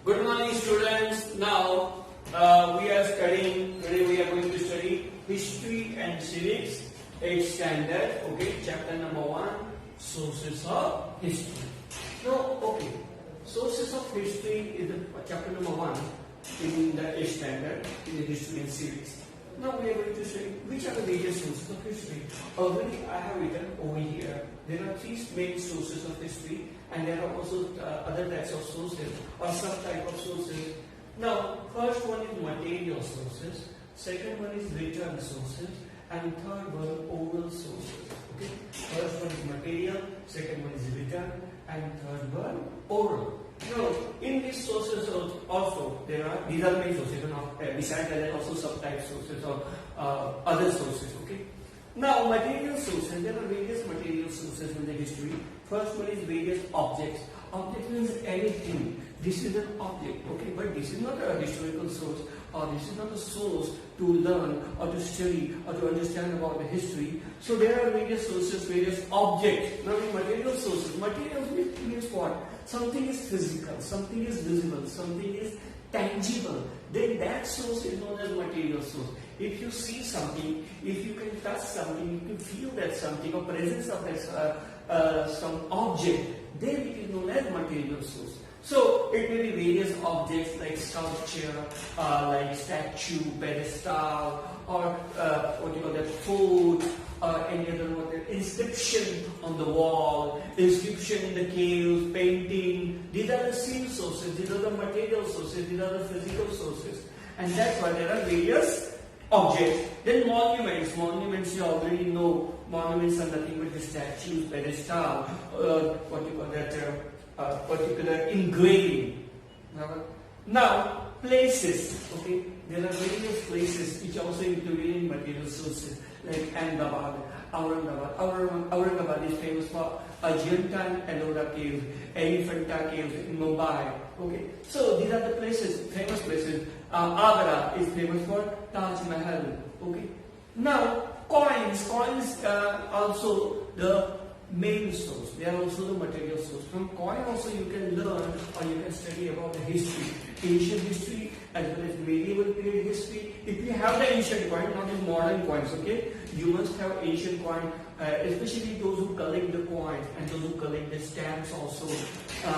Good morning, students. Now today we are going to study history and civics, 8th standard. Okay, chapter number 1, sources of history. Now, okay, sources of history is the chapter number 1 in the 8th standard in the history and civics. Now we are going to study which are the various sources of history. Already I have written over here. There are 3 main sources of history, and there are also other types of sources or subtype of sources. Now, first one is material sources, second one is written sources, and third one oral sources. Okay, first one is material, second one is written, and third one oral. Now, in these sources also these are main sources. Besides that, there are also subtype sources or other sources. Okay. Now, material sources, there are various material sources in the history. First one is various objects. Object means anything. This is an object, okay, but this is not a historical source, or this is not a source to learn or to study or to understand about the history. So there are various sources, various objects. Now, in material sources, material means what? Something is physical, something is visible, something is tangible. Then that source is known as material source. If you see something, if you can touch something, you can feel that something or presence of that some object, then it is known as material source. So it may be various objects like sculpture, like statue, pedestal, or what you call that, fort, or any other inscription on the wall, inscription in the caves, painting. These are the seen sources, these are the material sources, these are the physical sources. And that's why there are various objects. Then monuments. Monuments, you already know. Monuments are nothing but the statues, pedestal, what you call that, particular engraving. Now, places. Okay, there are various places which also included in material sources, like Ahmedabad, Aurangabad. Aurangabad is famous for Ajanta and Ellora caves, Elephanta caves in Mumbai. Okay, so these are the places, famous places. Agra is famous for Taj Mahal. Okay, now coins also the main source. They are also the material source. From coin also you can learn or you can study about the history, ancient history as well as medieval period history. If you have the ancient coin, not the modern coins, okay, you must have ancient coin, especially those who collect the coins and those who collect the stamps also.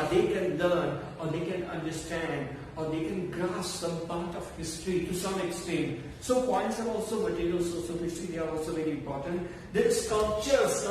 They can learn or they can understand or they can grasp some part of history to some extent. So coins are also material source of history. They are also very important. Then sculptures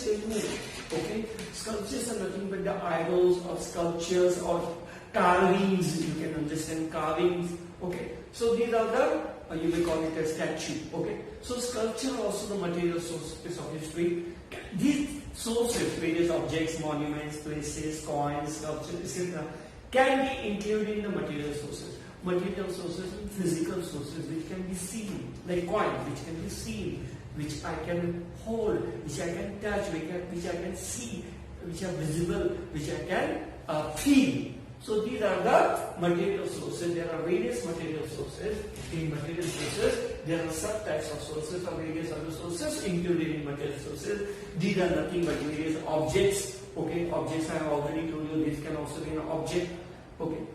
is more. Okay, sculptures are nothing but the idols or sculptures or carvings. You can understand carvings. Okay, so these are the you may call it a statue. Okay, so sculpture are also the material sources of history. These sources, various objects, monuments, places, coins, sculptures, etc., can be included in the material sources. Material sources and physical sources which can be seen, like coins, which can be seen, which I can hold, which I can touch, which I can see, which are visible, which I can feel. So these are the material sources. There are various material sources. In material sources, there are subtypes of sources or various other sources included in material sources. These are nothing but various objects. Okay, objects I have already told you. This can also be an object. Okay.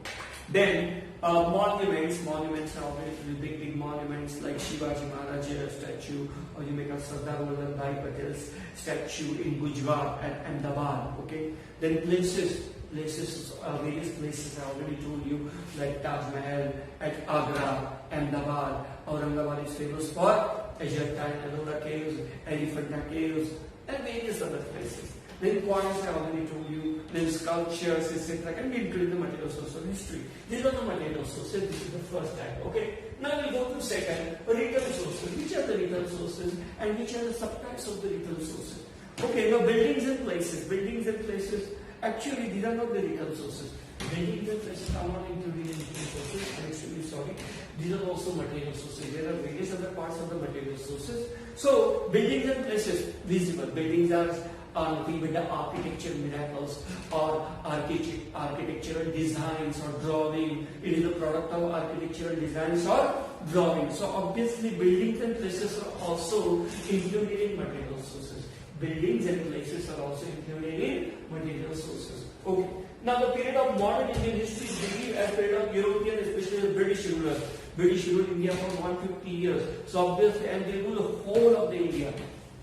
Then monuments I already told you, big monuments like Shivaji Maharaj statue, or you make a Sardar Vallabhbhai Patel's statue in Gujarat at Ahmedabad. Okay. Then places, various places I already told you, like Taj Mahal at Agra, Ahmedabad. Aurangabad is famous for Ajanta and Ellora caves, Elephanta caves, and various other places. Then coins I already told you, then sculptures, etc. can be included in the material source of history. These are the material sources. This is the first type. Okay. Now we'll go to second, written sources. Which are the written sources and which are the subtypes of the written sources? Okay. Now buildings and places. Buildings and places. Actually, these are not the written sources. Buildings and places are not included in written sources. I'm extremely sorry. These are also material sources. There are various other parts of the material sources. So buildings and places, visible. Buildings are nothing but the architectural miracles or architectural designs or drawing. It is a product of architectural designs or drawing. So obviously buildings and places are also included in material sources. Buildings and places are also included in material sources. Okay. Now the period of modern Indian history is beginning as period of European, especially the British rulers. British ruled India for 150 years. So obviously, and they ruled the whole of the India.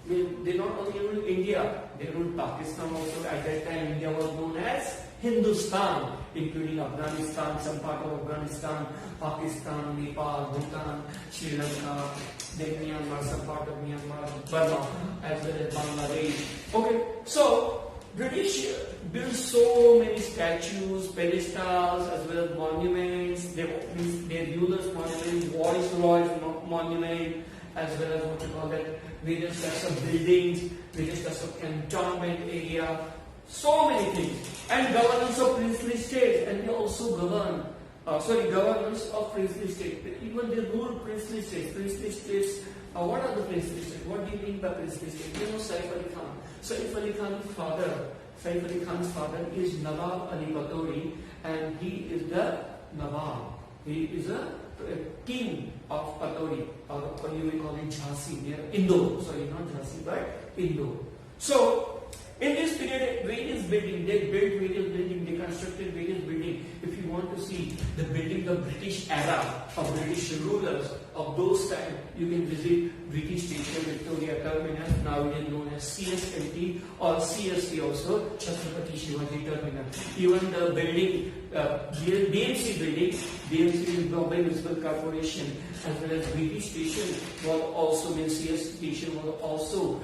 They not only ruled India, they ruled Pakistan also. At that time, India was known as Hindustan, including Afghanistan, some part of Afghanistan, Pakistan, Nepal, Bhutan, Sri Lanka, then Myanmar, some part of Myanmar, Burma, as well as Bangladesh. Okay, so British built so many statues, pedestals, as well as monuments. Their rulers' monument, Viceroy's monument, as well as what you call that, various types of buildings, various types of cantonment area, so many things. And governance of princely states, and they also govern. Governance of princely states. Even they rule princely states. Princely states. What are the princely states? What do you mean by princely states? You know Saif Ali Khan. Saif Ali Khan's father is Nawab Ali Badauri, and he is the Nawab. He is a king of Badauri, or you may call it Jhansi, near Indore. Sorry, not Jhansi, but Indore. So, in this period, various buildings, they built various buildings, they constructed various buildings. If you want to see the buildings of British era, of British rulers of those times, you can visit British Station, Victoria Terminus, now it is known as CSMT or CST also, Chhatrapati Shivaji Terminus. Even the building, BMC building, BMC Bombay Municipal Corporation, as well as British Station was also, CS Station was also,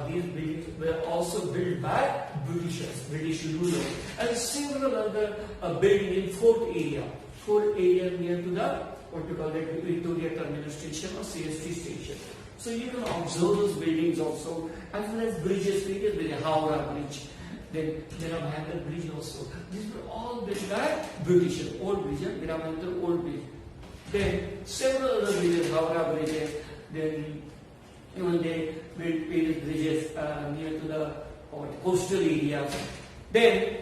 these buildings were also built by British rulers, and several other buildings in Fort area near to the what we call it Victoria Terminus Station or CST Station. So you can observe those buildings also, as well as bridges, Howrah Bridge. Then Veeramandir Bridge also. These were all built by British, old bridge, Veeramandir old bridge. Then several other bridges, Howrah bridges. Then even they built various bridges near to the coastal areas. Then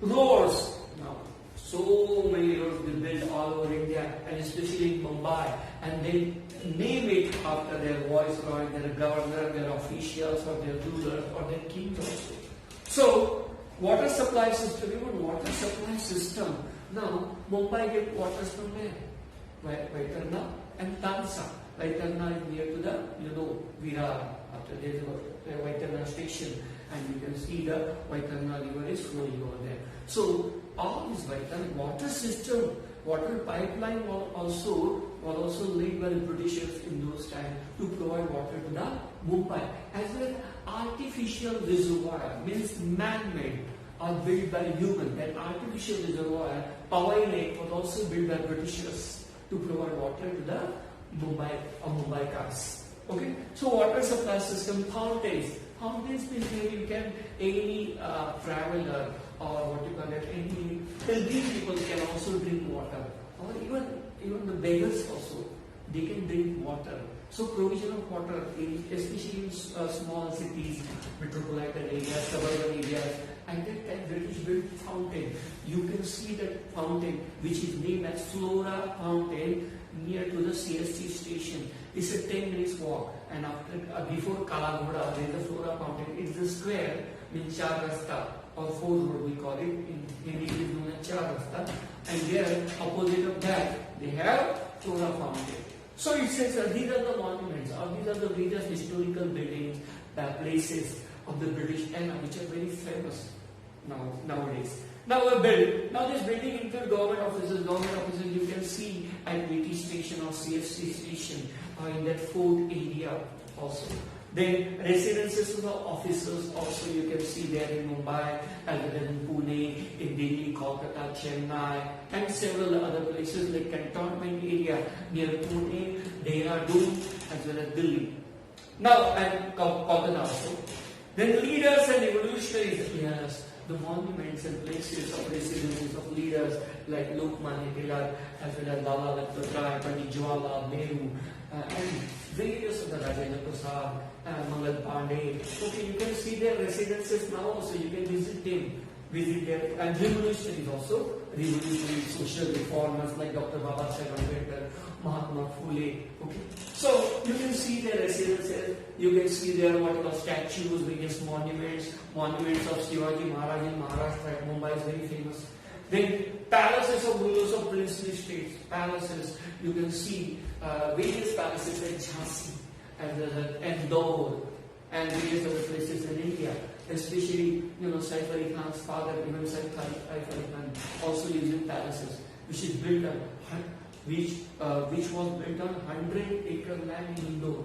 roads. Now, so many roads they built all over India, and especially in Mumbai, and they name it after their viceroy, their governor, their officials, or their rulers, or their kings also. So, water supply system, even water supply system. Now, Mumbai get waters from where? Vaitarna and Tansa. Vaitarna is near to the, Virar. After there is a Vaitarna station, and you can see the Vaitarna river is flowing over there. So, all this Vaitarna water system, water pipeline was also laid by the Britishers in those times to provide water to the Mumbai. As well as artificial reservoir, means man-made, are built by human. That artificial reservoir, Powai Lake, was also built by Britishers to provide water to the Mumbai cars. Okay, so water supply system, fountains. Fountains means where you can, any traveler or what you call it, any pilgrim people can also drink water, or even the beggars also, they can drink water. So provision of water, especially in small cities, metropolitan areas, suburban areas, and that time British built fountain. You can see that fountain, which is named as Flora Fountain, near to the CST station. It's a 10 minutes walk, and after before Kalagoda, there is the Flora Fountain. It's a square, means Char Rasta or 4 road we call it. In Hindi it is known as Char Rasta, and there opposite of that they have Flora Fountain. So it says these are the monuments, or these are the various historical buildings, places of the British era, which are very famous nowadays. Now this building include government offices. You can see at BT station or CFC station in that fort area also. Then residences of the officers also you can see there in Mumbai, as well as in Pune, in Delhi, Kolkata, Chennai, and several other places like cantonment area near Pune, Dehradun, as well as Delhi. Now, and Kolkata also. Then leaders and evolutionaries, yes, the monuments and places of residences of leaders like Lokmanya Tilak, as well as Lala Lajpat Rai, Pandit Jawaharlal Nehru, and various of the Rajendra Prasad, Mangal Pandey. Okay, you can see their residences now also. You can visit them, and revolutionaries also. revolutionary social reformers like Dr. Babasaheb Ambedkar, Mahatma Phule. Okay, so you can see their residences, you can see their what you call statues, various monuments of Shivaji Maharaj in Maharashtra at Mumbai is very famous. Then palaces of rulers of princely states, palaces, you can see various palaces like Jhansi and Indore and various other places in India. Especially, Saif Ali Khan's father, even Saif Ali Khan, also lives in palaces, which is built on, which was built on 100-acre land in Indore.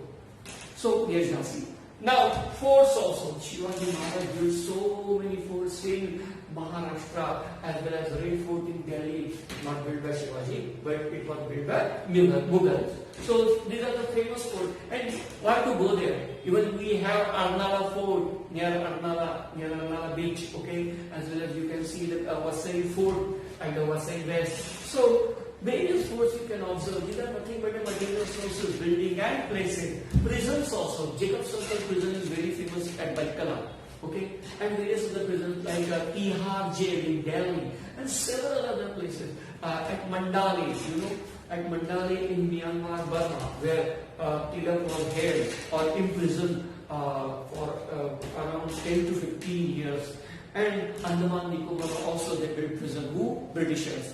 So here's Jhansi. Now forts also. Shivaji Maharaj built so many forts in Maharashtra as well as Red Fort in Delhi, not built by Shivaji, but it was built by Mughals. So these are the famous forts, and why to go there? Even we have Arnala Fort near Arnala beach, okay, as well as you can see the Vasai Fort and the Vasai West. So various forts you can observe. These are nothing but a material sources, building and places. Prisons also. Jacob Circle prison is very famous at Baikala. Okay, and various other prisons like Tihar jail in Delhi and several other places. At Mandali, at Mandali in Myanmar, Burma, where Tilak was held or imprisoned for around 10 to 15 years. And Andaman Nicobar also they built prison. Who? Britishers.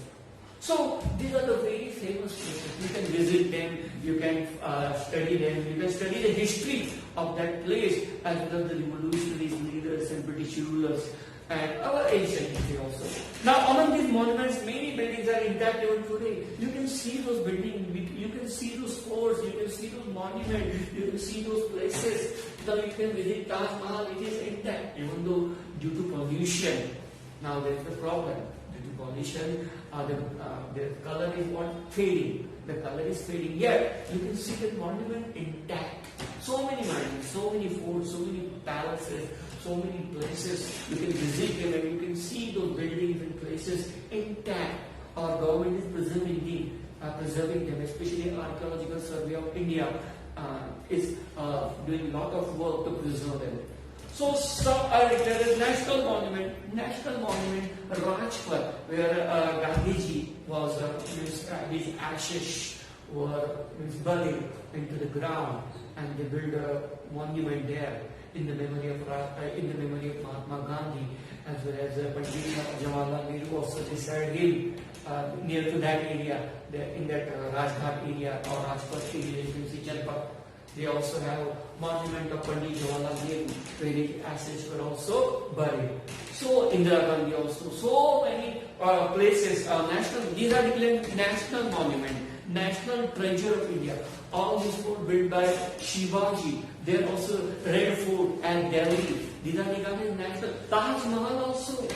So these are the very famous places. You can visit them, you can study them, you can study the history of that place as well as the revolutionary leaders and British rulers and our ancient history also. Now among these monuments, many buildings are intact even today. You can see those buildings, you can see those forts, you can see those monuments, you can see those places. Now you can visit Taj Mahal, it is intact even though due to pollution. Now there is the problem. Pollution, the color is what? Fading. The color is fading. Yet you can see the monument intact. So many monuments, so many forts, so many palaces, so many places. You can visit them and you can see those buildings and places intact. Our government is preserving them, especially Archaeological Survey of India is doing a lot of work to preserve them. So some are declared as national monument, Rajpath, where Gandhiji was, his ashes were buried into the ground, and they built a monument there in the memory of Mahatma Gandhi, as well as Pandit Jawaharlal Nehru also resided in near to that area, in that Rajghat area or Rajpath area, you can see Janpat. They also have a monument of Pandit Jawaharlal Nehru, where his ashes were also buried. So Indira Gandhi also. So many places are national. These are declared national monument, national treasure of India. All these forts built by Shivaji. There also Red Fort and Delhi. These are declared national. Taj Mahal also.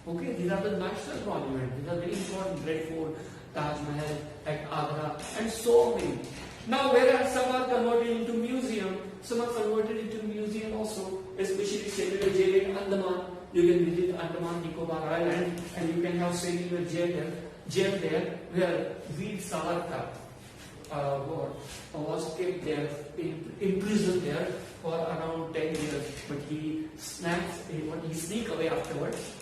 Okay, these are the national monuments. These are very important. Red Fort, Taj Mahal at Agra, and so many. Now, whereas some are converted into museum, some are converted into museum also, especially cellular jail in Andaman. You can visit Andaman Nicobar Island and you can have cellular jail there where Veer Savarkar was kept there, imprisoned there for around 10 years, but he sneaked away afterwards.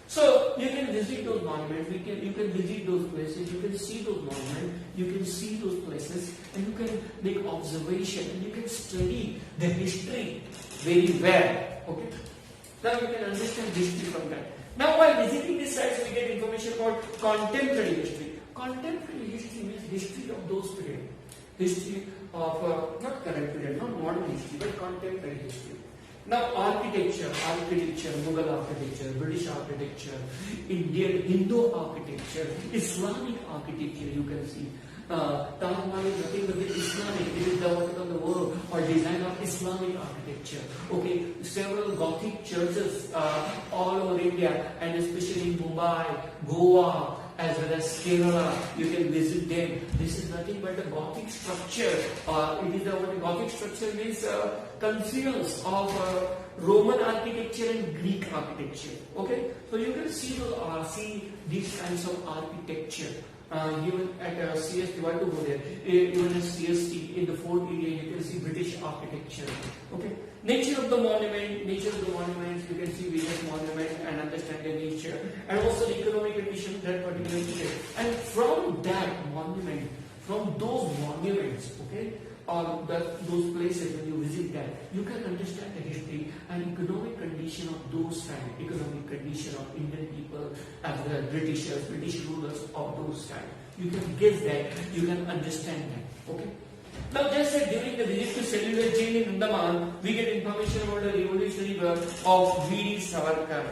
So you can visit those monuments, you can visit those places, you can see those monuments, you can see those places, and you can make observation, and you can study the history very well. Okay. Now you can understand history from that. Now while visiting these sites, we get information about contemporary history. Contemporary history means history of those periods. History of not current period, not modern history, but contemporary history. Now architecture, Mughal architecture, British architecture, Indian, Hindu architecture, Islamic architecture you can see. Taj Mahal is nothing but Islamic. It is the work or design of Islamic architecture. Okay, several Gothic churches all over India and especially in Mumbai, Goa, as well as Kerala, you can visit them. This is nothing but a Gothic structure. It is what a Gothic structure means, confluence of Roman architecture and Greek architecture. Okay, so you can see these kinds of architecture. Even at CST, why to go there? Even at CST in the fort area, you can see British architecture. Okay, nature of the monuments, you can see various monuments and understand their nature, and also the economic condition of that particular area. And from those monuments, okay, or those places when you visit that, you can understand the history and economic condition of those times, economic condition of Indian people as well as British rulers of those times. You can guess that, you can understand that. Okay. Now just said during the visit to cellular jail in Andaman, we get information about the revolutionary work of Veer Savarkar.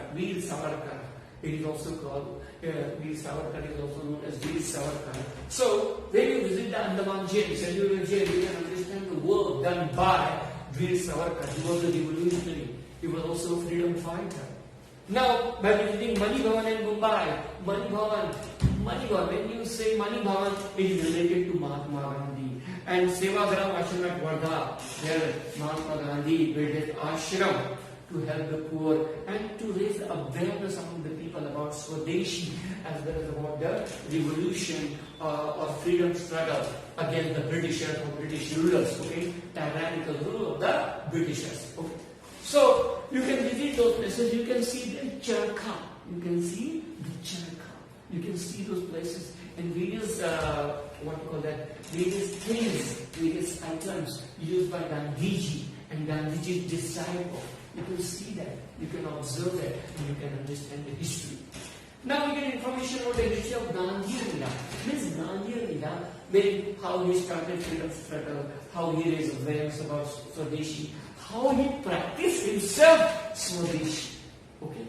It is also called Veer Savarkar is also known as Veer Savarkar. So when you visit the Andaman jail, cellular jail, you can understand the work done by Veer Savarkar. He was a revolutionary. He was also a freedom fighter. Now by visiting Mani Bhavan in Mumbai, Mani Bhavan, when you say Mani Bhavan, it is related to Mahatma Gandhi. And Sevagram Ashram at Wardha, where Mahatma Gandhi built his ashram to help the poor and to raise awareness among the people about Swadeshi as well as about the revolution or freedom struggle against the Britishers or British rulers, okay, tyrannical rule of the Britishers. Okay. So you can visit those places, you can see the charkha, you can see those places and various various things, various items used by Gandhiji and Gandhiji's disciple. You can see that, you can observe that, and you can understand the history. Now we get information about the history of Gandhi Lila. This Gandhi Lila, meaning how he started freedom struggle, how he raised awareness about Swadeshi, how he practiced himself Swadeshi. Okay?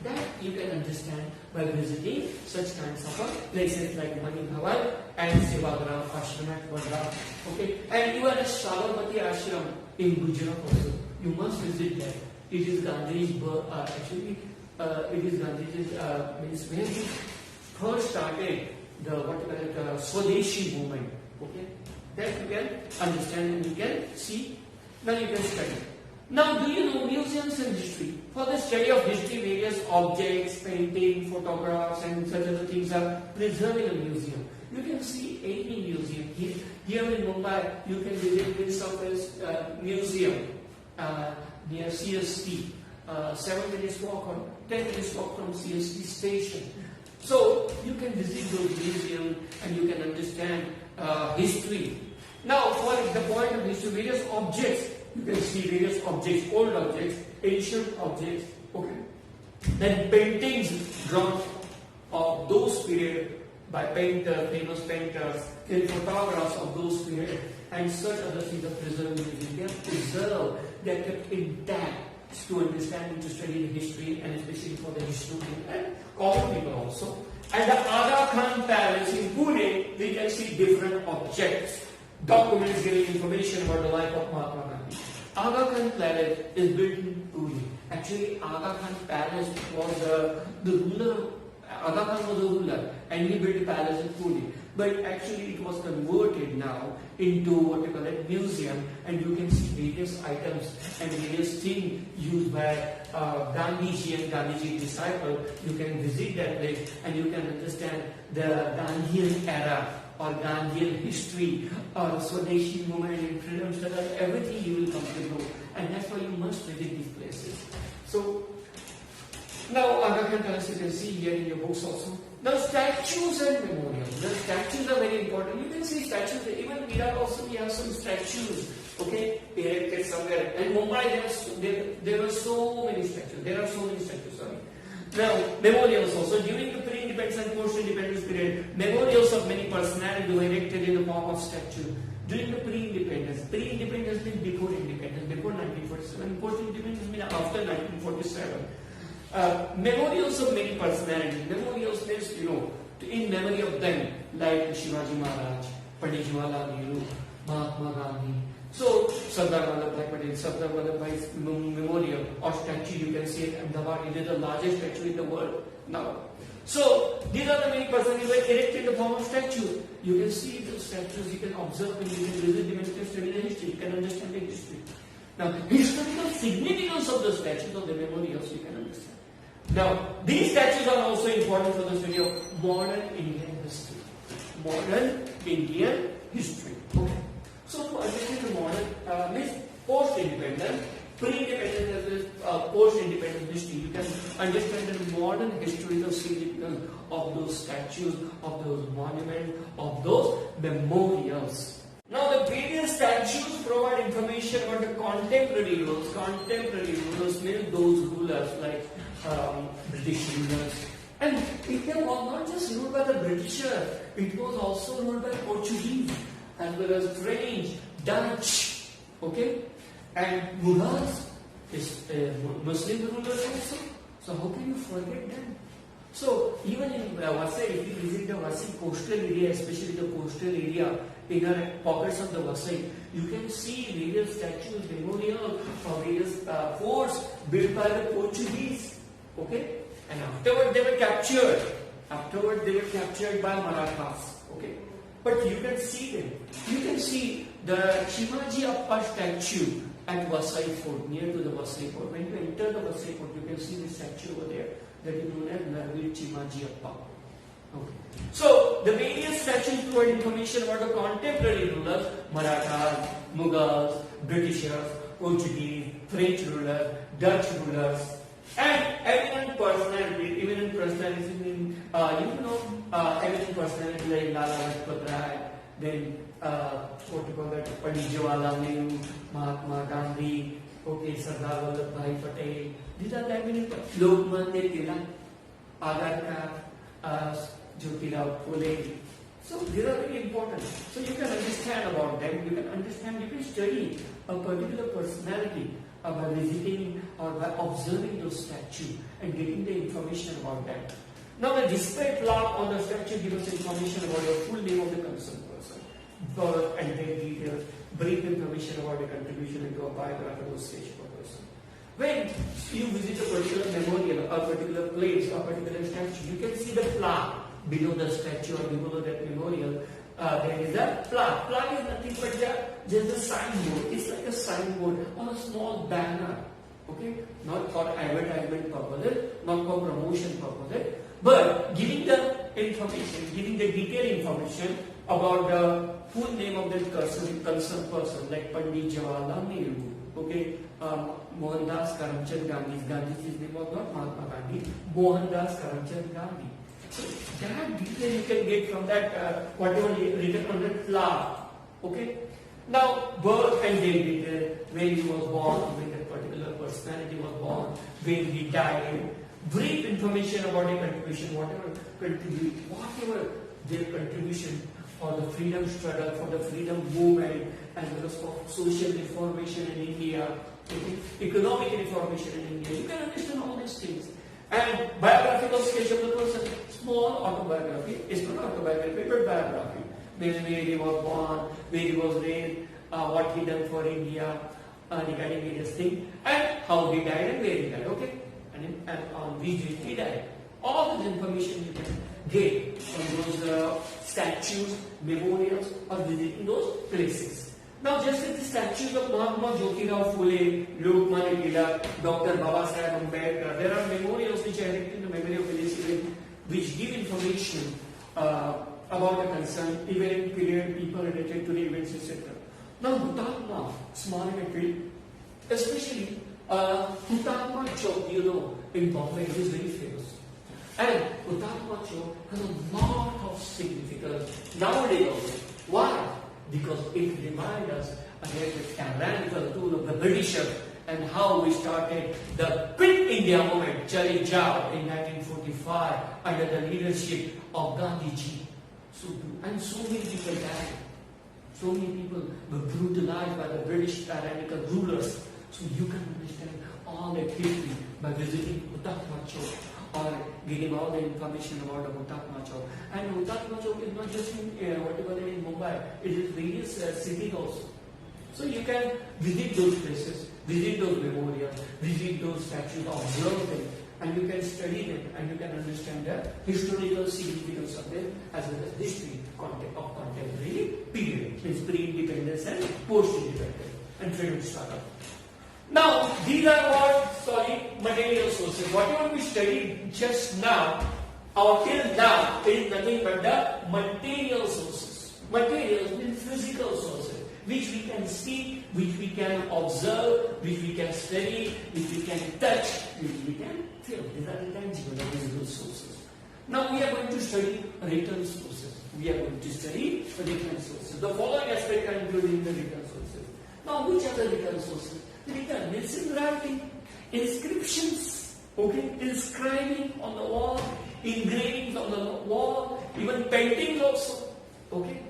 That you can understand by visiting such kinds of places like Mani Bhavan and Sevagram Ashram at Wardha. Okay? And even a Sabarmati Ashram in Gujarat also. You must visit that. It is Gandhi's it is Gandhi's means when he first started the Swadeshi movement. Okay, that you can understand and you can see. Now you can study. Now, do you know museums and history? For the study of history, various objects, painting, photographs, and such other things are preserved in a museum. You can see any museum here in Mumbai. You can visit Prince of Wales Museum. Near CST, 7 minutes walk or 10 minutes walk from CST station. So you can visit those museums and you can understand history. Now for the point of history, various objects, you can see various objects, old objects, ancient objects, okay. Then paintings drawn of those period by famous painters, then photographs of those period, and such other things are preserved in the museum. They are preserved, they are kept intact to understand and to study the history, and especially for the historian and common people also. At the Aga Khan Palace in Pune, we can see different objects, documents giving information about the life of Mahatma Gandhi. Aga Khan Palace is built in Pune. Actually, Aga Khan Palace was the ruler. Aga Khan was a ruler, and he built a palace in Pune. But actually, it was converted now into museum, and you can see various items and various things used by Gandhiji and Gandhiji's disciple. You can visit that place and you can understand the Gandhian era or Gandhian history or Swadeshi movement and freedom struggle. Everything you will come to know, and that's why you must visit these places. So now Aga Khan Palace you can see here in your books also. Now statues and memorials. The statues are very important. You can see statues. Even in Iraq also we have some statues. Okay, erected somewhere. And Mumbai there were so many statues. There are so many statues. Sorry. Now memorials also. During the pre-independence and post-independence period, memorials of many personalities were erected in the form of statue. During the pre-independence means before independence, before 1947. Post-independence means after 1947. Memorials of many personalities. Memorials means, in memory of them, like Shivaji Maharaj, Pandit Jawaharlal Nehru, Mahatma Gandhi. So, Sardar Vallabhbhai Patel, Sardar Vallabhbhai's memorial or statue you can see in Ahmedabad. It is the largest statue in the world now. So, these are the many personalities who were erected in the form of statues. You can see the statues, you can observe and you can visit them and you can study the history, you can understand the history. Now, historical significance of the statues of the memorials you can understand. Now, these statues are also important for the study of modern Indian history. Modern Indian history. Okay. So, to understand the modern means post-independence, pre-independence as well as post-independence history, you can understand the modern historical significance of those statues, of those monuments, of those memorials. Now, the various statues provide information about the contemporary rulers. Contemporary rulers mean those rulers like British rulers. And India was not just ruled by the Britishers, it was also ruled by Portuguese, as well as French, Dutch, okay? And Mughals is Muslim rulers also. So how can you forget them? So even in Vasai, if you visit the Vasai coastal area, especially the coastal area, inner pockets of the Vasai, you can see various statues, memorials, or various forts built by the Portuguese. Okay, and afterward they were captured. Afterward they were captured by Marathas. Okay, but you can see them. You can see the Chimaji Appa statue at Vasai Fort, near to the Vasai Fort. When you enter the Vasai Fort, you can see the statue over there that is known as Narvir Chimaji Appa. Okay. So the various statues provide information about the contemporary rulers: Marathas, Mughals, Britishers, Portuguese, French rulers, Dutch rulers, and eminent personalities. Eminent personalities in eminent personalities like Lala Lajpat Rai, then what you call that, Pandit Jawaharlal Nehru, Mahatma Gandhi, okay, Sardar Vallabhbhai Patel. These are the eminent. Lokmanya Tilak, Agarkar, Jyotirao Phule. So these are very important. So you can understand about them. You can understand. You can study a particular personality by visiting or by observing those statues and getting the information about that. Now the display plaque on the statue gives us information about the full name of the concerned person, birth and death details, brief information about the contribution into a biographical stage of a person. When you visit a particular memorial, a particular place, a particular statue, you can see the plaque below the statue or below that memorial. There is a plaque. Plaque is nothing but just a signboard. It's like a signboard on a small banner. Okay, not for advertisement purposes, not for promotion purposes, but giving the information, giving the detailed information about the full name of the concerned person, like Pandit Jawaharlal Nehru, okay, Mohandas Karamchand Gandhi. Gandhi's name was not Mahatma Gandhi, Mohandas Karamchand Gandhi. So that detail you can get from that whatever written on the plaque. Okay. Now birth and death detail, when he was born, when that particular personality was born, when he died. Brief information about their contribution, whatever their contribution for the freedom struggle, for the freedom movement, as well as for social reformation in India, okay, economic reformation in India. You can understand all these things. And biographical sketch of the person, small autobiography. It's not autobiography, but biography. Where he was born, where he was raised, what he done for India, regarding various things, and how he died and where he died. Okay. And on which he died. All this information you can get from those statues, memorials, or visiting those places. Now, just as the statues of Mahatma Jyotirao Phule, Lokmanya Tilak, Dr. Babasaheb Ambedkar, there are memorials which are erected in the memory of village event, which give information about the concerned event, period, people related to the events, etc. Now, Hutatma, Smarak, especially Hutatma Chowk, you know, in Bombay, it is very famous. And Hutatma Chowk has a lot of significance nowadays also. Why? Because it reminds us against the tyrannical tool of the Britishers and how we started the Quit India movement, Chale Jao, in 1945 under the leadership of Gandhiji. And so many people died. So many people were brutalized by the British tyrannical rulers. So you can understand all that history by visiting Hutatma Chowk or getting all the information about the Hutatma Chowk. And Hutatma Chowk is not just in in Mumbai, it is various cities also. So you can visit those places, visit those memorials, visit those statues, observe them, and you can study them and you can understand the historical significance of them as well as history of contemporary period, means pre-independence and post-independence and freedom struggle. Now, these are what, material sources. Whatever we studied just now, or till now, is nothing but the material sources. Materials means physical sources, which we can see, which we can observe, which we can study, which we can touch, which we can feel. These are the tangible and visible sources. Now we are going to study written sources. We are going to study written sources. The following aspects are included in the written sources. Now, which are the written sources? Written means in writing, inscriptions, okay, inscribing on the wall, engravings on the wall, even paintings also, okay.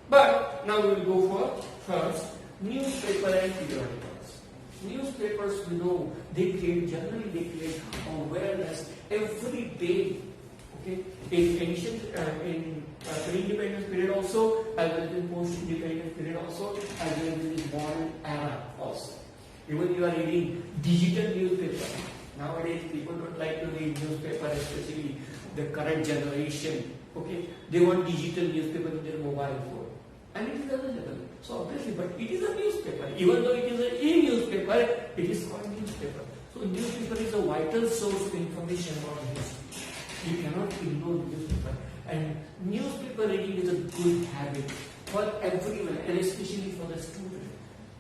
But now we will go for first newspaper and periodicals. Newspapers, we know, generally they create awareness every day. Okay, in ancient, in pre-independence period also, as well as in post-independence period also, as well as in the modern era also. Even you are reading digital newspaper. Nowadays, people don't like to read newspaper, especially the current generation. Okay, they want digital newspaper in their mobile phone, and it is available. So obviously, but it is a newspaper. Even though it is an e-newspaper, it is called newspaper. So newspaper is a vital source of information about history. You cannot ignore newspaper, and newspaper reading is a good habit for everyone, and especially for the student.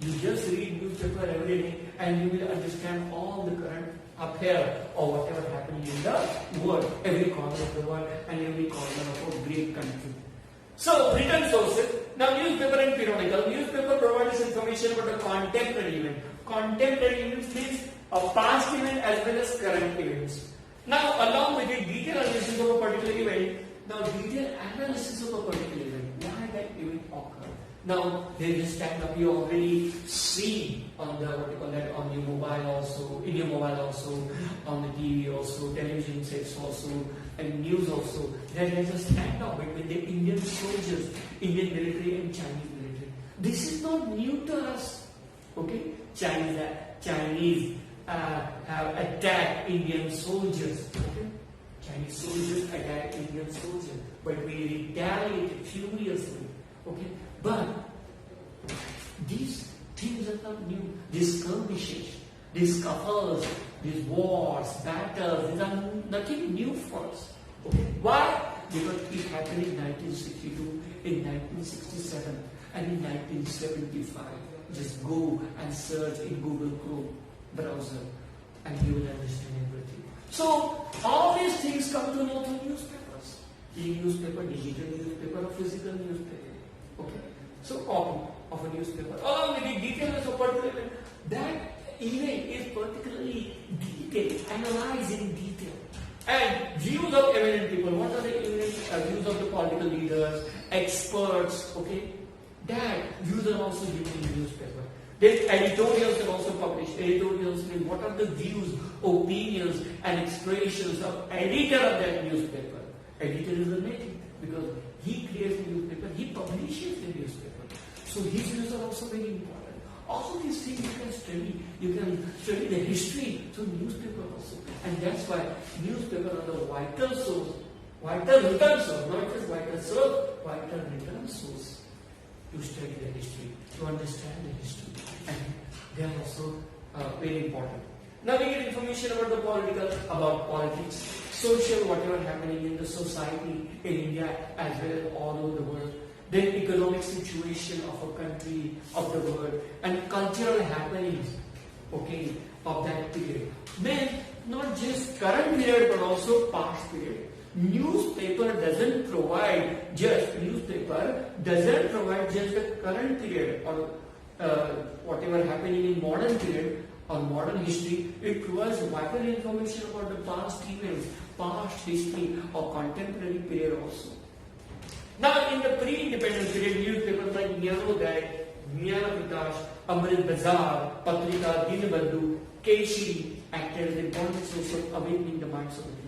You just read newspaper every day, and you will understand all the current affair or whatever happening in the world, every corner of the world, and every corner of a great country. So, written sources. Now, newspaper and periodical. Newspaper provides information about a contemporary event. Contemporary events means a past event as well as current events. Now, along with it, detailed analysis of a particular event. Now, detailed analysis of a particular event. Why that event occurred? Now, there is stand up. You already see on the on your mobile also, in your mobile also, on the TV also, television sets also, and news also. There is a stand up between the Indian soldiers, Indian military and Chinese military. This is not new to us. Okay, Chinese have attacked Indian soldiers. Okay? Chinese soldiers attacked Indian soldiers, but we retaliated furiously. Okay, but these things are not new. These skirmishes, these scuffles, these wars, battles, these are nothing new for us. Okay, why? Because it happened in 1962, in 1967, and in 1975. Just go and search in Google Chrome browser, and you will understand everything. So all these things come to know through newspapers. E-newspaper, digital newspaper, or physical newspaper. Okay. So copy of a newspaper. Along with the details of a particular event. That event is particularly detailed, analyzed in detail. And views of eminent people. What are the views of the political leaders, experts? Okay. That views are also given in the newspaper. Then editorials are also published. Editorials mean what are the views, opinions, and expressions of editor of that newspaper. Editor is a native because he creates the newspaper, he publishes the newspaper. So his views are also very important. Also these things you can study. You can study the history through newspaper also. And that's why newspaper are the vital source, vital written source, not just vital source, vital written source. To study the history, to understand the history, and they are also very important. Now we get information about the politics, social, whatever happening in the society in India as well as all over the world. Then economic situation of a country, of the world, and cultural happenings, okay, of that period. Then not just current period but also past period. Newspaper doesn't provide just the current period or whatever happening in modern period or modern history. It provides vital information about the past events, past history or contemporary period also. Now in the pre-independence period, newspapers like Nyanodaya, Jnana-Prakash, Amrit Bazaar, Patrika, Dinabandhu, Keshi acted as an important source of awakening the minds of the people.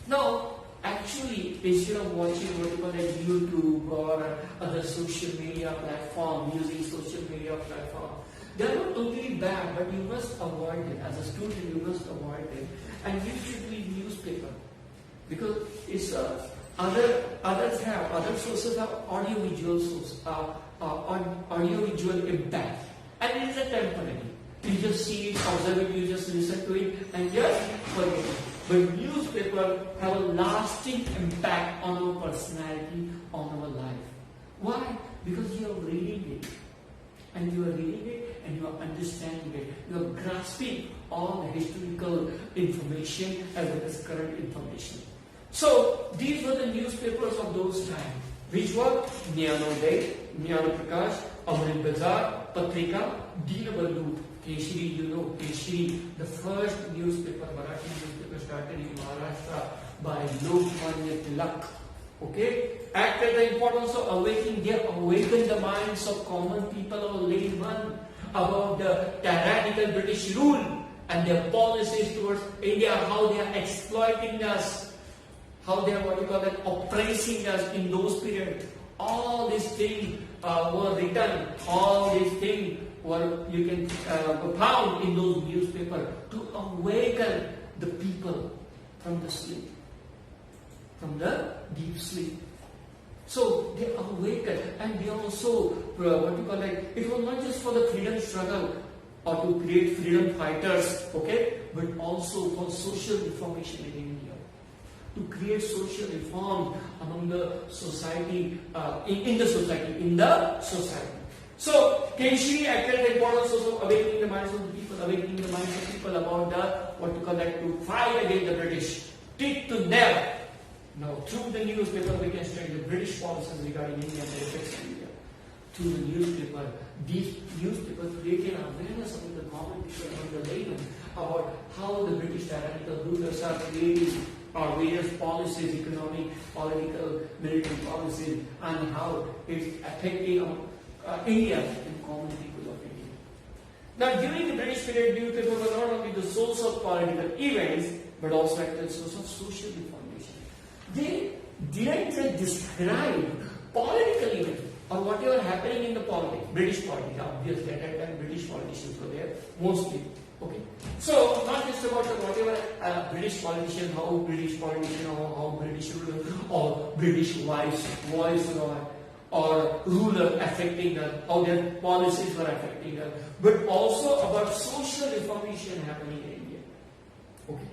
Now, actually, instead of watching whatever like YouTube or other social media platform, using social media platform, they are not totally bad, but you must avoid it. As a student, you must avoid it. And you should read newspaper because it's other sources have audiovisual source, audiovisual impact, and it is a temporary. You just see it, observe it, you just listen to it and just forget it. But newspaper have a lasting impact on our personality, on our life. Why? Because you are reading it. And you are reading it and you are understanding it. You are grasping all the historical information as well as current information. So these were the newspapers of those times, which were Jnanodaya, Jnana Prakash, Amrit Bazar, Patrika, Dinabandhu, Keshri, you know, Keshri, the first newspaper, Marathi newspaper started in Maharashtra by Lokmanya Tilak. Okay? Acted the importance of awakening, they awakened the minds of common people or laymen about the tyrannical British rule and their policies towards India, how they are exploiting us, how they are oppressing us in those periods. All these things were written, all these things were found in those newspapers to awaken the people from the sleep, from the deep sleep. So they awakened, and they also it was not just for the freedom struggle or to create freedom fighters, okay, but also for social reformation in India, to create social reform among the society, in the society. So Keshri acted the importance of awakening the minds of the people, about to fight against the British, tit to nail. Now, through the newspaper, we can study the British policies regarding India and the effects of India. Through the newspaper, these newspapers created awareness among the common people, among the laymen, about how the British tyrannical rulers are creating various policies, economic, political, military policies, and how it's affecting India and common people of India. Now, during the British period, newspapers were not only the source of political events, but also acted as a source of social information. They didn't describe political events or whatever happening in the politics, British politics. Obviously, at that time, British politicians were there mostly. Okay, so not just about whatever British politician, how British ruler or British voice or ruler affecting us, how their policies were affecting us, but also about social reformation happening in India. Okay.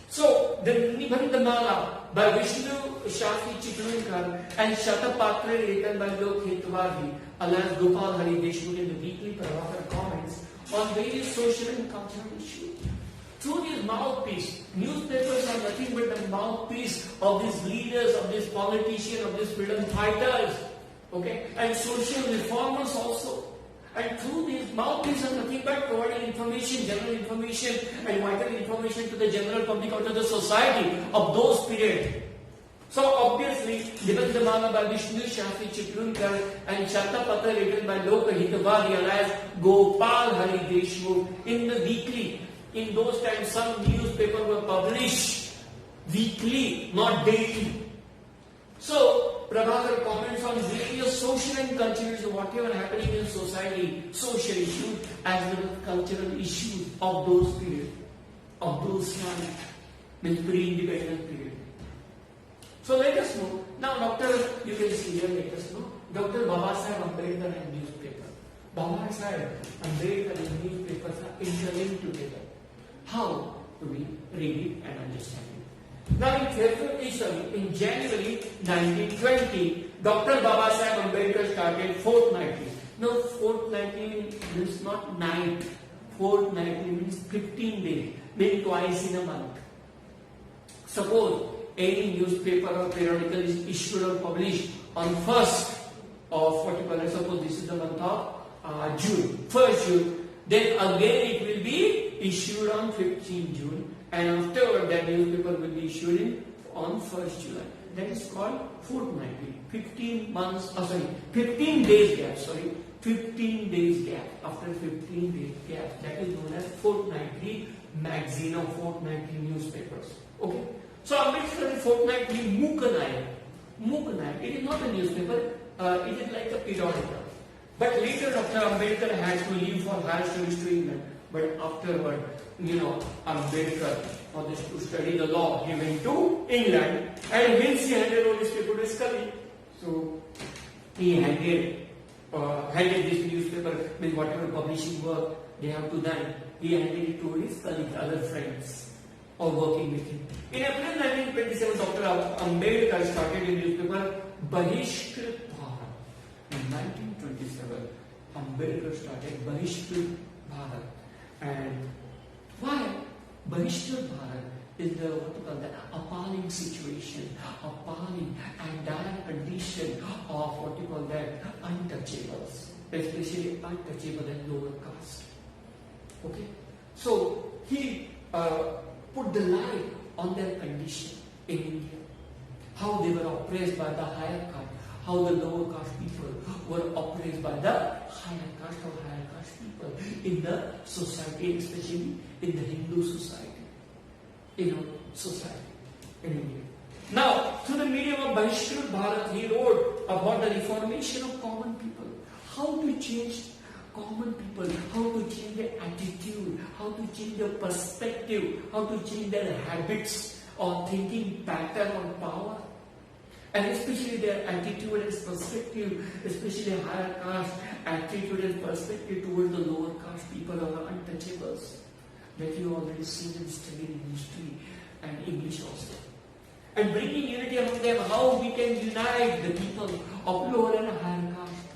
So, the Nibandhamala by Vishnu Shafi Chitlunkar and Shatapatra written by Lok Hitwari, alias Gopal Hari Deshmukh in the weekly Prabhakar comments on various social and cultural issues. Through these mouthpiece, newspapers are nothing but the mouthpiece of these leaders, of these politicians, of these freedom fighters, okay, and social reformers also. And through these mouthpieces are nothing but providing information, general information and vital information to the general public or to the society of those periods. So obviously, Nibandhamala by Vishnu Shafi Chitlunkar and Shatapatra written by Lok Hitwari alias Gopal Hari Deshmukh in the weekly. In those times, some newspapers were published weekly, not daily. So, Prabhakar comments on various social and cultural issues, whatever happening in society, social issues as well as cultural issues of those periods, of those times, means pre-independence period. So let us know. Now, you can see here, let us know. Dr. Babasaheb Ambedkar and newspaper. Babasaheb Ambedkar and newspapers are interlinked together. How do we read it and understand it? Now in January 1920, Dr. Babasaheb Ambedkar started fortnightly. Now fortnightly means not night. Fortnightly means 15 days, means twice in a month. Suppose any newspaper or periodical is issued or published on 1st of suppose this is the month of June, 1st June, then again it will be issued on 15th June. And afterward, that newspaper will be issued on 1st July. That is called fortnightly. 15 days gap. 15 days gap. After 15 days gap, that is known as fortnightly magazine or fortnightly newspapers. Okay. So Ambedkar is fortnightly Mukanayak. It is not a newspaper. It is like a periodical. But later, Dr. Ambedkar had to leave for higher studies to England. But afterward, Ambedkar, to study the law, he went to England, and once he handed over his paper to his colleague, so he handed this newspaper with whatever publishing work they have to then, he handed it to his colleagues, other friends, or working with him. In April 1927, Dr. Ambedkar started a newspaper, Bahishkrit Bharat. In 1927, Ambedkar started Bahishkrit Bharat. And why? Bahishkrit Bharat is the, what you call the appalling situation, appalling and dire condition of what you call that untouchables, especially untouchable and lower caste. Okay, so he put the light on their condition in India, how they were oppressed by the higher caste, how the lower caste people were oppressed by the higher caste or higher caste people in the society, especially in the Hindu society. Society in India. Now, through the medium of Bahishkrit Bharat, he wrote about the reformation of common people. How to change common people, how to change their attitude, how to change their perspective, how to change their habits or thinking pattern on power. And especially their attitude and perspective, especially higher caste attitude and perspective towards the lower caste people or the untouchables. That you already seen and studied in history and English also. And bringing unity among them, how we can unite the people of lower and higher caste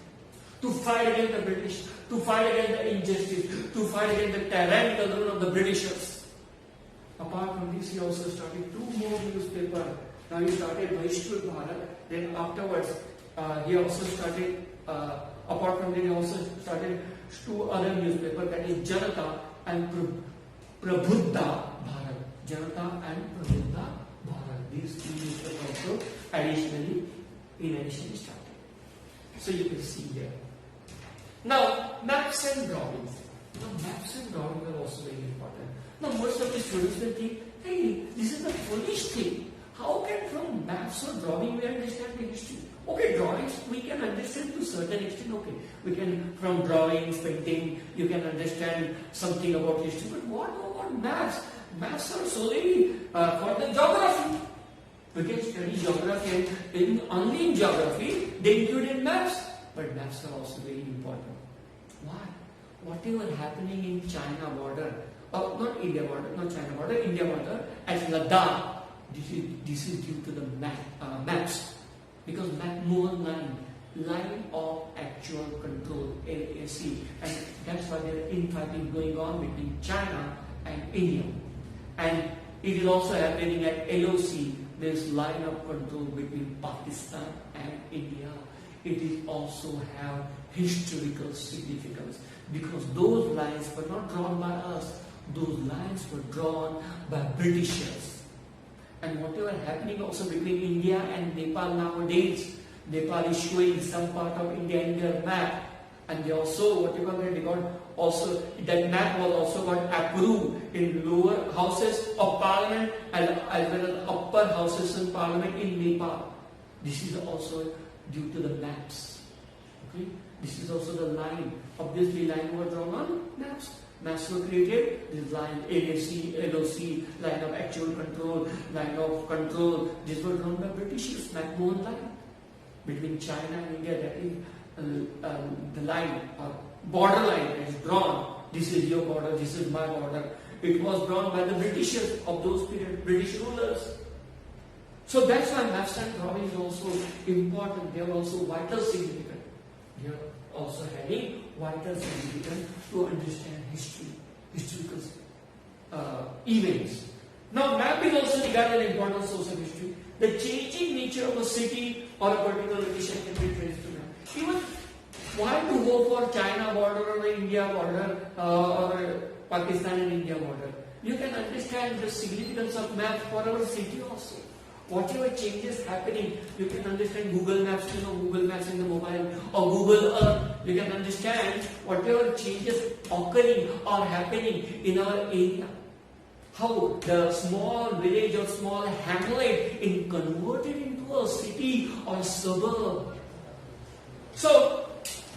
to fight against the British, to fight against the injustice, to fight against the tyrannical rule of the Britishers. Apart from this, he also started 2 more newspapers. Now he started Bahishkrit Bharat, then afterwards he also started, apart from that he also started 2 other newspapers, that is Janata and Prabuddha Bharat. Janata and Prabuddha Bharat. These 2 newspapers also additionally started. So you can see here. Now, maps and drawings. Now, maps and drawings are also very important. Now, most of the students will think, hey, this is a foolish thing. How can from maps or drawing we understand the history? Okay, drawings we can understand to certain extent. Okay, we can, from drawings, painting, you can understand something about history. But what about maps? Maps are solely for the geography. We can study geography, and only in geography they included maps. But maps are also very important. Why? Whatever happening in China border, or not India border, not China border, India border, at Ladakh, this is due to the maps. Because MAH-BOARD line of actual control, LAC, and that's why there is infighting going on between China and India. And it is also happening at LOC, this line of control between Pakistan and India. It is also have historical significance because those lines were not drawn by us. Those lines were drawn by Britishers. And whatever happening also between India and Nepal nowadays, Nepal is showing some part of India in their map. And they also, they got also, that map was also got approved in lower houses of parliament as well as upper houses in parliament in Nepal. This is also due to the maps. Okay? This is also the line. Obviously, line was drawn on maps. Maps were created. This line, LAC, LOC, line of actual control, line of control. This was drawn by Britishers, MAH-BOARD line between China and India. That is the line or border line is drawn. This is your border. This is my border. It was drawn by the Britishers of those periods, British rulers. So that's why maps and drawing is also important. They are also vital significant. They are also having vital significance to understand history, historical events. Now, map is also regarded an important source of history. The changing nature of a city or a particular location can be traced to map. Even why to go for China border or the India border or Pakistan and India border? You can understand the significance of maps for our city also. Whatever changes happening, you can understand Google Maps, Google Maps in the mobile or Google Earth. You can understand whatever changes occurring or happening in our area. How the small village or small hamlet is converted into a city or a suburb. So,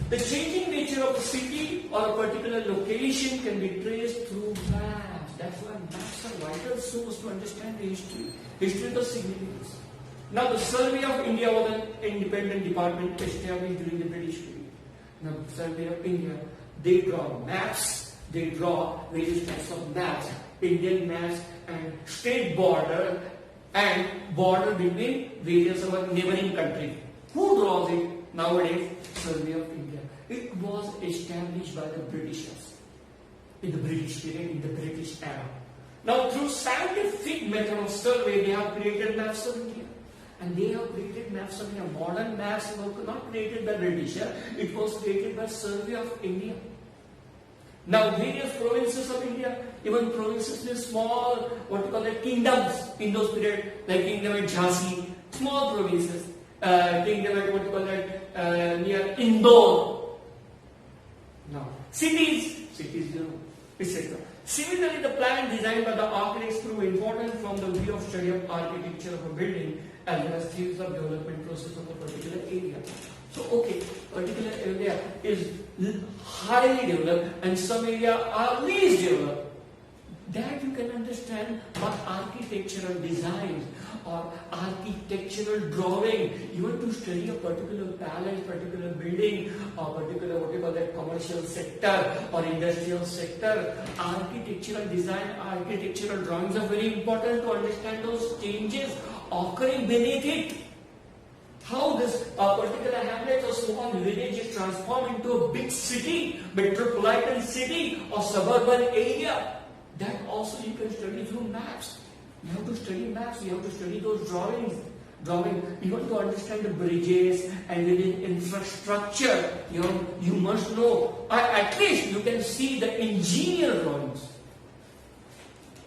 the changing nature of a city or a particular location can be traced through maps. That's why maps are vital source to understand the history, historical significance. Now, the Survey of India was an independent department established during the British period. Now, Survey of India, they draw maps they draw various types of maps, Indian maps and state border and border between various of our neighboring countries. Who draws it nowadays? Survey of India. It was established by the Britishers in the British period, in the British era. Now, through scientific method of survey, they have created maps of India. And they have created maps of India. Modern maps were not created by Britishers, it was created by Survey of India. Now, various provinces of India, even provinces with small, what we call it, kingdoms in those periods, like Kingdom at Jhansi, small provinces, Kingdom at what we call it, near Indore. Now, cities, etc. Similarly, the plan designed by the architects proved important from the view of study of architecture of a building as well as theories of development process of a particular area. So, okay, particular area is highly developed and some area are least developed. That you can understand by architectural designs or architectural drawing. Even to study a particular palace, particular building, or particular what you call that commercial sector or industrial sector, architectural design, architectural drawings are very important to understand those changes occurring beneath it. How this particular hamlet or small village is transformed into a big city, metropolitan city or suburban area. That also you can study through maps. You have to study maps, you have to study those drawings. You want to understand the bridges and the infrastructure. You must know, at least you can see the engineer drawings.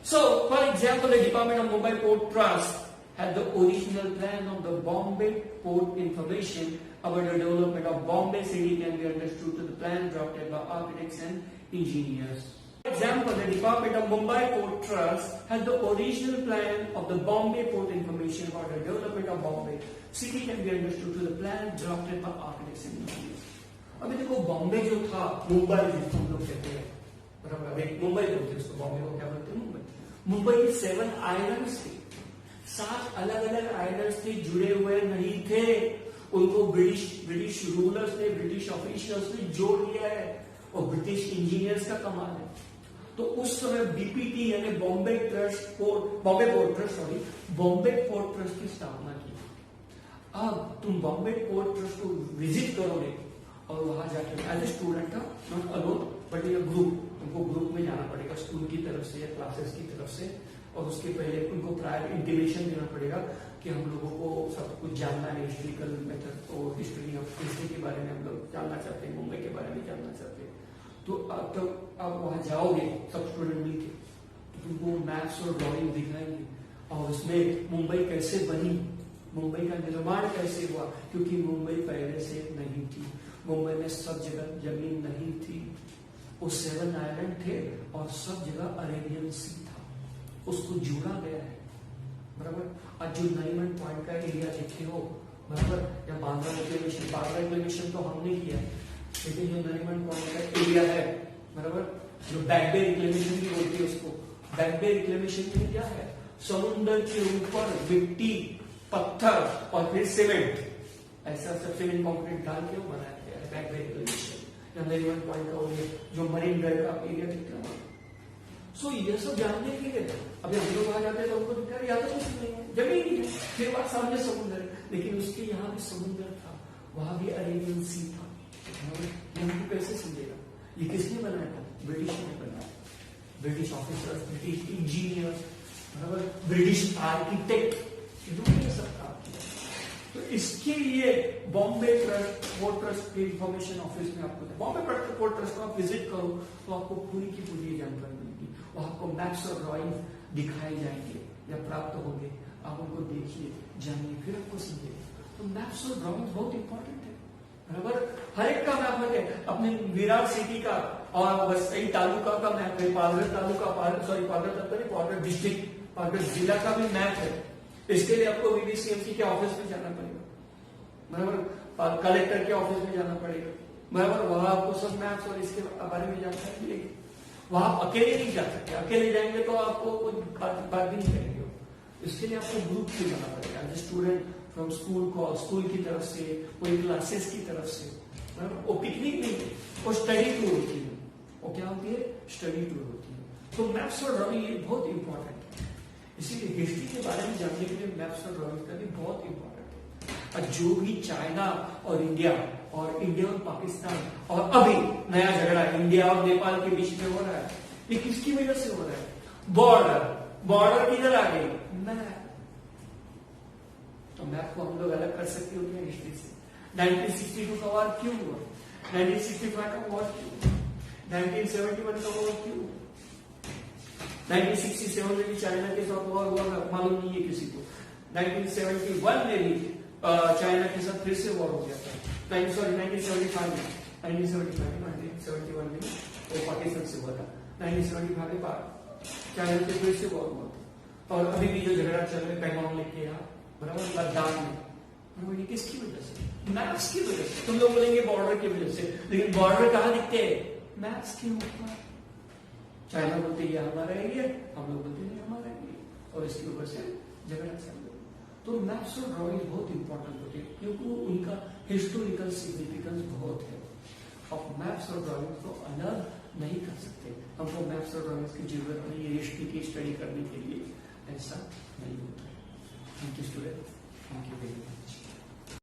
So, for example, the Department of Mumbai Port Trust had the original plan of the Bombay Port Information about the development of Bombay city can be understood to the plan drafted by architects and engineers. For example, the Department of Mumbai Port Trust had the original plan of the Bombay Port Information about the development of Bombay city can be understood to the plan drafted by architects and engineers. अभी देखो बॉम्बे जो था, मुंबई जिसको हम लोग कहते हैं, बराबर अभी मुंबई बोलते हैं उसको, बॉम्बे को क्या बोलते हैं? मुंबई के 7 आइलैंड्स थे, 7 अलग अलग आइलैंड्स थे, जुड़े हुए नहीं थे, उनको ब्रिटिश रूलर्स ने, ब्रिटिश ऑफिशियल्स ने जोड़ लिया है और ब्रिटिश इंजीनियर्स का कमाल है. तो उस समय बीपीटी यानी बॉम्बे पोर्ट ट्रस्ट की स्थापना की. अब तुम बॉम्बे पोर्ट ट्रस्ट को विजिट करोगे और वहां जाके एज ए स्टूडेंट का, not alone but in a group, तुमको ग्रुप में जाना पड़ेगा स्कूल की तरफ से या क्लासेस की तरफ से, और उसके पहले उनको प्रायर इंटीमेशन देना पड़ेगा कि हम लोगों को सब कुछ जानना है, हिस्ट्रिकल मेथड और हिस्ट्री के बारे में हम लोग जानना चाहते हैं, मुंबई के बारे में जानना चाहते हैं. तो आप वहां जाओगे सब स्टूडेंट मिलके, तो तुमको मैप्स और ड्राइंग दिखाएंगे और उसमें मुंबई कैसे बनी, मुंबई का निर्माण कैसे हुआ, क्योंकि मुंबई पहले से नहीं थी, मुंबई में सब जगह जमीन नहीं थी, वो 7 आइलैंड थे और सब जगह अरेबियन सी था, उसको जोड़ा गया है. बराबर. आज जो नरीमन पॉइंट का एरिया देखे हो, बराबर, या बांद्रा रिक्लेमेशन तो हमने किया है, लेकिन जो नरीमन पॉइंट का एरिया है, बराबर, जो बैक बे रिक्लेमेशन भी बोलते हैं उसको, बैक बे रिक्लेमेशन में क्या है, समुद्र के ऊपर मिट्टी, पत्थर और फिर सीमेंट, ऐसा सब सीमेंट कंक्रीट डाल के बनाया गया है बैक बे रिक्लेमेशन. नरीमन पॉइंट का जो मरीन ड्राइव का एरिया दिखता है. सो ये सब जानने के लिए अभी हम लोग वहां जाते हैं तो हमको दिखता है याद कुछ नहीं है, जमीन ही है, फिर बात सामने समुद्र, लेकिन उसके यहाँ भी समुद्र था, वहां भी अरेबियन सी था. हमको कैसे समझेगा ये किसने बनाया था? ब्रिटिश ने बनाया, ब्रिटिश ऑफिसर्स, ब्रिटिश इंजीनियर्स, बराबर, ब्रिटिश आर्किटेक्ट, इन्होंने सब काम किया. तो इसके लिए बॉम्बे पोर्ट ट्रस्ट के इंफॉर्मेशन ऑफिस में आपको, बॉम्बे पोर्ट ट्रस्ट को आप विजिट करो तो आपको पूरी की पूरी जानकारी मिलेगी. वहां आपको मैप्स और ड्राइंग दिखाए जाएंगे या प्राप्त होंगे, आप उनको देखिए, जानिए, फिर आपको समझिए. तो मैप्स और ड्राइंग बहुत इंपॉर्टेंट है, बराबर. हर एक का मैप है, अपने विराट सिटी का और वसई तालुका का मैप है, पालघर तालुका, पालघर डिस्ट्रिक्ट, पालघर जिला का भी मैप है. इसके लिए आपको बीबीसीएमसी के ऑफिस में जाना पड़ेगा, बराबर, कलेक्टर के ऑफिस में जाना पड़ेगा, बराबर. वहां आपको सब मैप्स और इसके बारे में जानकारी मिलेगी. वहां आप अकेले नहीं जा सकते, अकेले जाएंगे तो आपको कोई बात भी नहीं करेंगे. इसके लिए आपको ग्रुप से जाना पड़ेगा, एज स्टूडेंट फ्रॉम स्कूल की तरफ से, कोई क्लासेस की तरफ से, वो पिकनिक नहीं है, वो स्टडी टूर होती है. और क्या होती है, स्टडी टूर होती है। तो मैप्स और ड्राइंग ये बहुत इंपॉर्टेंट है, इसीलिए हिस्ट्री के बारे में जानने के लिए मैप्स और ड्राइंग का भी बहुत इंपॉर्टेंट है। और जो भी चाइना और इंडिया और पाकिस्तान और अभी नया झगड़ा इंडिया और नेपाल के बीच में हो रहा है, ये किसकी वजह से हो रहा है, बॉर्डर किधर आ गई, मैप। तो मैप को हम लोग अलग कर सकते हो क्या हिस्ट्री से। 1962 का वॉर क्यों हुआ, 1965 का वॉर क्यों, 1971 का वॉर क्यों, 1967 में भी चाइना के साथ वॉर हुआ, मालूम नहीं है किसी को। 1971 में भी चाइना के साथ फिर से वॉर हो गया था। 1975 में 1971 में वो पाकिस्तान से हुआ था। 1975 के बाद चाइना से फिर से वॉर हुआ था। और अभी भी जो झगड़ा चल रहा है पैंगोंग लेके यहाँ बराबर लद्दाख में, ये किसकी वजह से, मैप्स की वजह से। तुम लोग बोलेंगे बॉर्डर की वजह से, लेकिन बॉर्डर कहाँ दिखते हैं, मैप्स के ऊपर। चाइना बोलते ये हमारा एरिया, हम लोग बोलते नहीं हमारा एरिया, और इसके ऊपर से झगड़ा चल रहा है। तो मैप्स और ड्राइंग बहुत इंपॉर्टेंट होते हैं क्योंकि उनका हिस्टोरिकल सिग्निफिकेंस बहुत है। अब मैप्स और ड्राइंग को अलग नहीं कर सकते, हमको मैप्स और ड्राइंग्स की जरूरत नहीं है हिस्ट्री की स्टडी करने के लिए, ऐसा नहीं होता है। Thank you student, thank you very much.